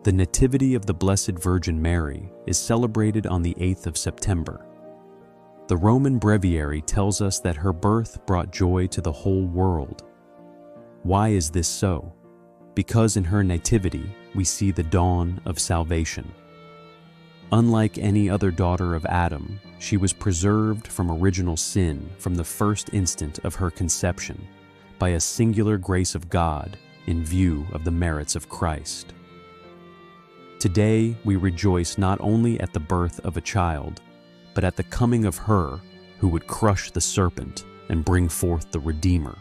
The Nativity of the Blessed Virgin Mary is celebrated on the 8th of September. The Roman Breviary tells us that her birth brought joy to the whole world. Why is this so? Because in her nativity we see the dawn of salvation. Unlike any other daughter of Adam, she was preserved from original sin from the first instant of her conception by a singular grace of God in view of the merits of Christ. Today we rejoice not only at the birth of a child, but at the coming of her who would crush the serpent and bring forth the Redeemer.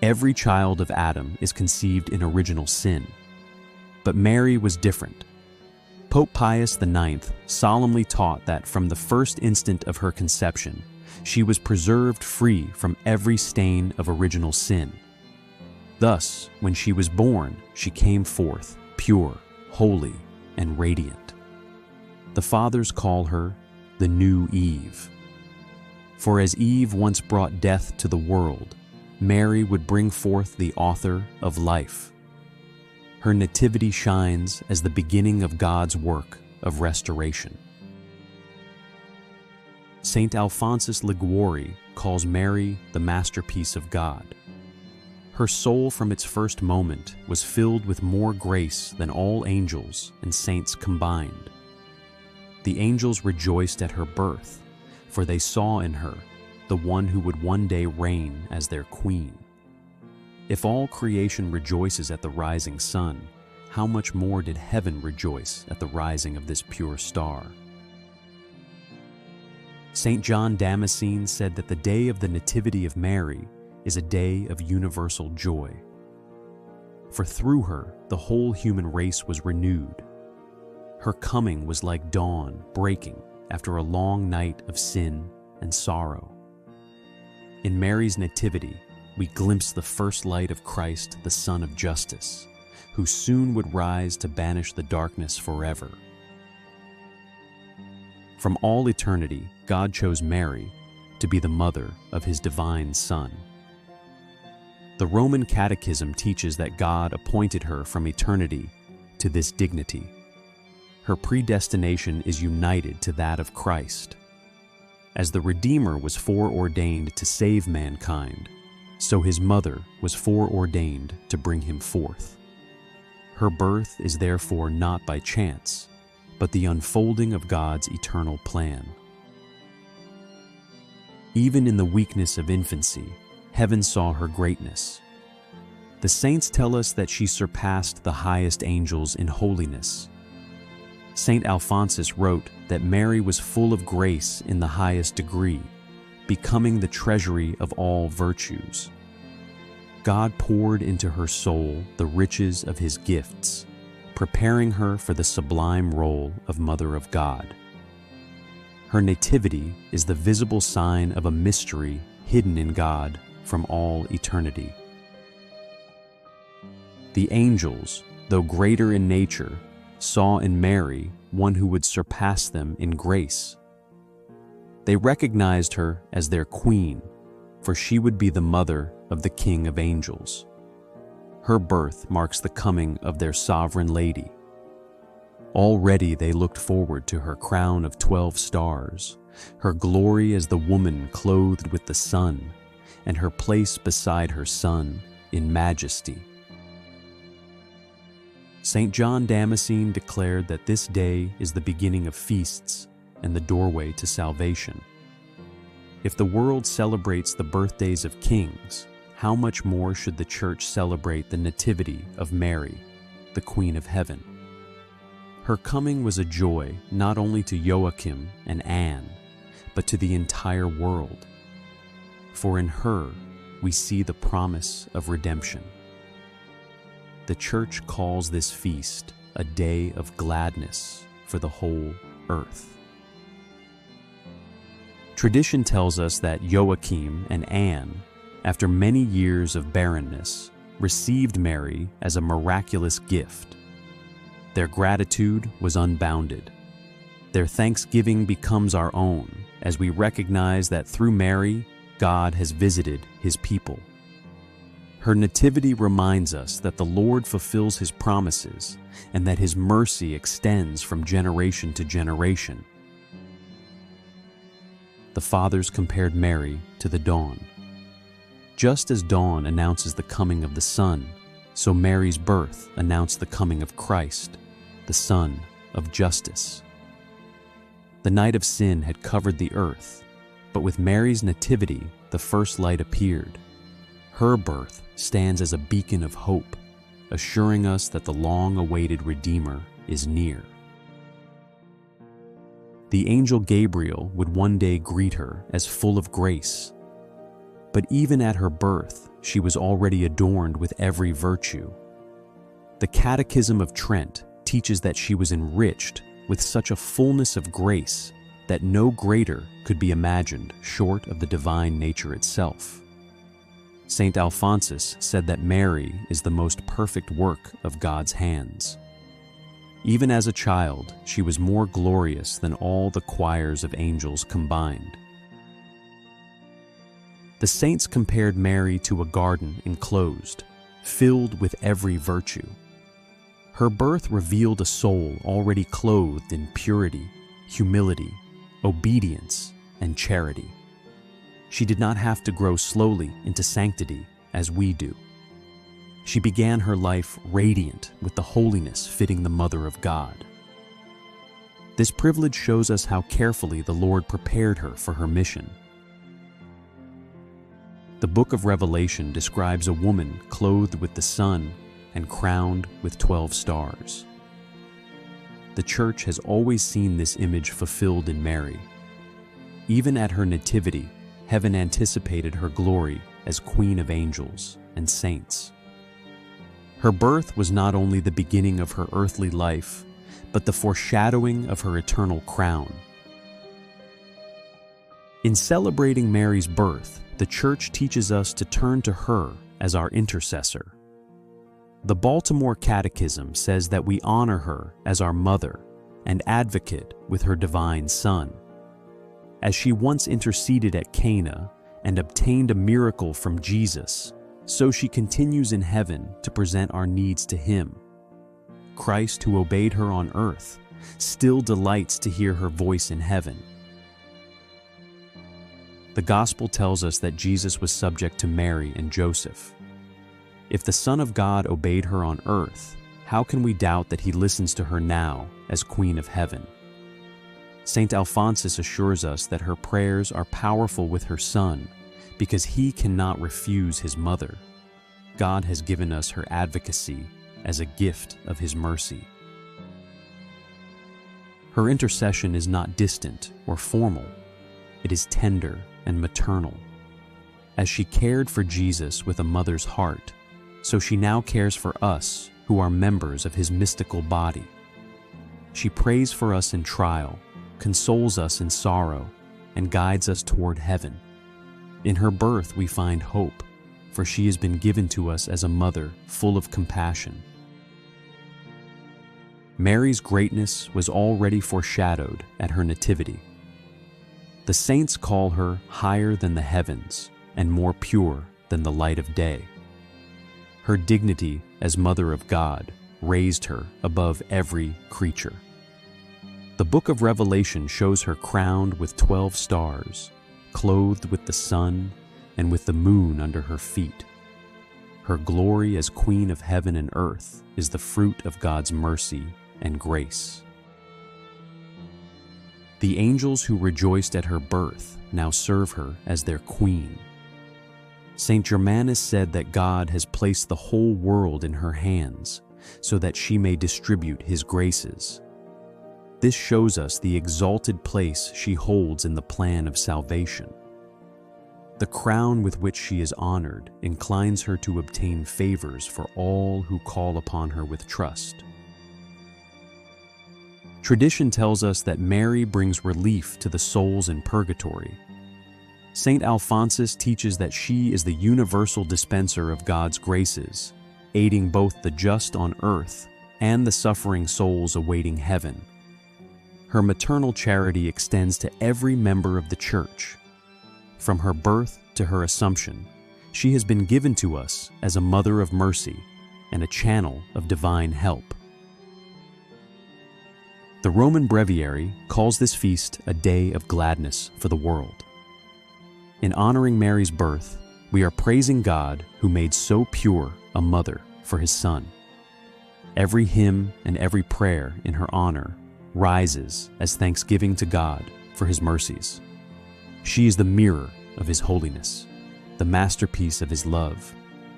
Every child of Adam is conceived in original sin, but Mary was different. Pope Pius IX solemnly taught that from the first instant of her conception, she was preserved free from every stain of original sin. Thus, when she was born, she came forth pure, holy, and radiant. The Fathers call her the new Eve. For as Eve once brought death to the world, Mary would bring forth the author of life. Her nativity shines as the beginning of God's work of restoration. Saint Alphonsus Liguori calls Mary the masterpiece of God. Her soul from its first moment was filled with more grace than all angels and saints combined. The angels rejoiced at her birth, for they saw in her the one who would one day reign as their queen. If all creation rejoices at the rising sun, how much more did heaven rejoice at the rising of this pure star? St. John Damascene said that the day of the Nativity of Mary is a day of universal joy. For through her, the whole human race was renewed. Her coming was like dawn breaking after a long night of sin and sorrow. In Mary's nativity, we glimpse the first light of Christ, the Son of Justice, who soon would rise to banish the darkness forever. From all eternity, God chose Mary to be the mother of his divine Son. The Roman Catechism teaches that God appointed her from eternity to this dignity. Her predestination is united to that of Christ. As the Redeemer was foreordained to save mankind, so his mother was foreordained to bring him forth. Her birth is therefore not by chance, but the unfolding of God's eternal plan. Even in the weakness of infancy, heaven saw her greatness. The saints tell us that she surpassed the highest angels in holiness. Saint Alphonsus wrote that Mary was full of grace in the highest degree, becoming the treasury of all virtues. God poured into her soul the riches of his gifts, preparing her for the sublime role of Mother of God. Her nativity is the visible sign of a mystery hidden in God from all eternity. The angels, though greater in nature, saw in Mary one who would surpass them in grace. They recognized her as their queen, for she would be the mother of the King of Angels. Her birth marks the coming of their sovereign lady. Already they looked forward to her crown of 12 stars, her glory as the woman clothed with the sun, and her place beside her Son in majesty. St. John Damascene declared that this day is the beginning of feasts and the doorway to salvation. If the world celebrates the birthdays of kings, how much more should the Church celebrate the Nativity of Mary, the Queen of Heaven? Her coming was a joy not only to Joachim and Anne, but to the entire world. For in her we see the promise of redemption. The Church calls this feast a day of gladness for the whole earth. Tradition tells us that Joachim and Anne, after many years of barrenness, received Mary as a miraculous gift. Their gratitude was unbounded. Their thanksgiving becomes our own as we recognize that through Mary, God has visited his people. Her nativity reminds us that the Lord fulfills his promises and that his mercy extends from generation to generation. The fathers compared Mary to the dawn. Just as dawn announces the coming of the sun, so Mary's birth announced the coming of Christ, the Son of Justice. The night of sin had covered the earth, but with Mary's nativity, the first light appeared. Her birth stands as a beacon of hope, assuring us that the long-awaited Redeemer is near. The angel Gabriel would one day greet her as full of grace. But even at her birth, she was already adorned with every virtue. The Catechism of Trent teaches that she was enriched with such a fullness of grace that no greater could be imagined short of the divine nature itself. Saint Alphonsus said that Mary is the most perfect work of God's hands. Even as a child, she was more glorious than all the choirs of angels combined. The saints compared Mary to a garden enclosed, filled with every virtue. Her birth revealed a soul already clothed in purity, humility, obedience, and charity. She did not have to grow slowly into sanctity as we do. She began her life radiant with the holiness fitting the Mother of God. This privilege shows us how carefully the Lord prepared her for her mission. The book of Revelation describes a woman clothed with the sun and crowned with 12 stars. The Church has always seen this image fulfilled in Mary. Even at her nativity, heaven anticipated her glory as Queen of angels and saints. Her birth was not only the beginning of her earthly life, but the foreshadowing of her eternal crown. In celebrating Mary's birth, the Church teaches us to turn to her as our intercessor. The Baltimore Catechism says that we honor her as our mother and advocate with her divine Son. As she once interceded at Cana and obtained a miracle from Jesus, so she continues in heaven to present our needs to him. Christ, who obeyed her on earth, still delights to hear her voice in heaven. The Gospel tells us that Jesus was subject to Mary and Joseph. If the Son of God obeyed her on earth, how can we doubt that he listens to her now as Queen of Heaven? Saint Alphonsus assures us that her prayers are powerful with her Son because he cannot refuse his mother. God has given us her advocacy as a gift of his mercy. Her intercession is not distant or formal. It is tender and maternal. As she cared for Jesus with a mother's heart, so she now cares for us who are members of his mystical body. She prays for us in trial, consoles us in sorrow, and guides us toward heaven. In her birth we find hope, for she has been given to us as a mother full of compassion. Mary's greatness was already foreshadowed at her nativity. The saints call her higher than the heavens and more pure than the light of day. Her dignity as Mother of God raised her above every creature. The book of Revelation shows her crowned with 12 stars, clothed with the sun and with the moon under her feet. Her glory as Queen of heaven and earth is the fruit of God's mercy and grace. The angels who rejoiced at her birth now serve her as their queen. Saint Germanus said that God has placed the whole world in her hands so that she may distribute his graces. This shows us the exalted place she holds in the plan of salvation. The crown with which she is honored inclines her to obtain favors for all who call upon her with trust. Tradition tells us that Mary brings relief to the souls in purgatory. Saint Alphonsus teaches that she is the universal dispenser of God's graces, aiding both the just on earth and the suffering souls awaiting heaven. Her maternal charity extends to every member of the Church. From her birth to her Assumption, She has been given to us as a mother of mercy and a channel of divine help. The Roman Breviary calls this feast a day of gladness for the world. In honoring Mary's birth, we are praising God who made so pure a mother for his Son. Every hymn and every prayer in her honor rises as thanksgiving to God for his mercies. She is the mirror of his holiness, the masterpiece of his love,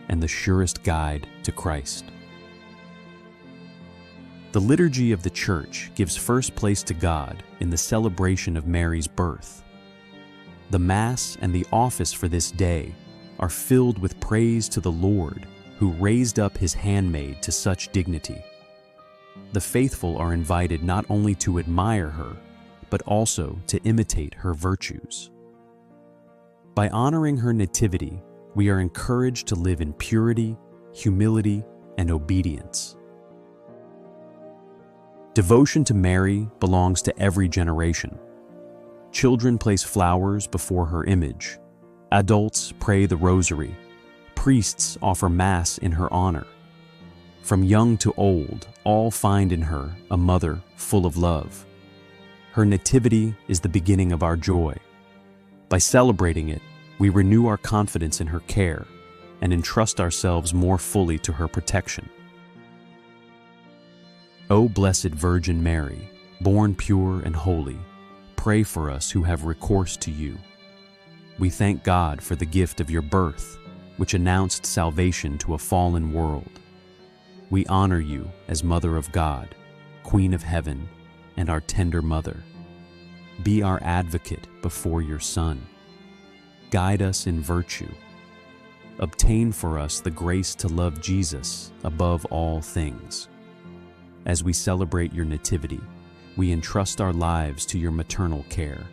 and the surest guide to Christ. The liturgy of the Church gives first place to God in the celebration of Mary's birth. The Mass and the office for this day are filled with praise to the Lord who raised up his handmaid to such dignity. The faithful are invited not only to admire her, but also to imitate her virtues. By honoring her nativity, we are encouraged to live in purity, humility, and obedience. Devotion to Mary belongs to every generation. Children place flowers before her image. Adults pray the rosary. Priests offer Mass in her honor. From young to old, all find in her a mother full of love. Her nativity is the beginning of our joy. By celebrating it, we renew our confidence in her care and entrust ourselves more fully to her protection. O Blessed Virgin Mary, born pure and holy, pray for us who have recourse to you. We thank God for the gift of your birth, which announced salvation to a fallen world. We honor you as Mother of God, Queen of Heaven, and our tender Mother. Be our advocate before your Son. Guide us in virtue. Obtain for us the grace to love Jesus above all things. As we celebrate your nativity, we entrust our lives to your maternal care,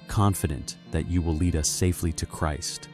confident that you will lead us safely to Christ.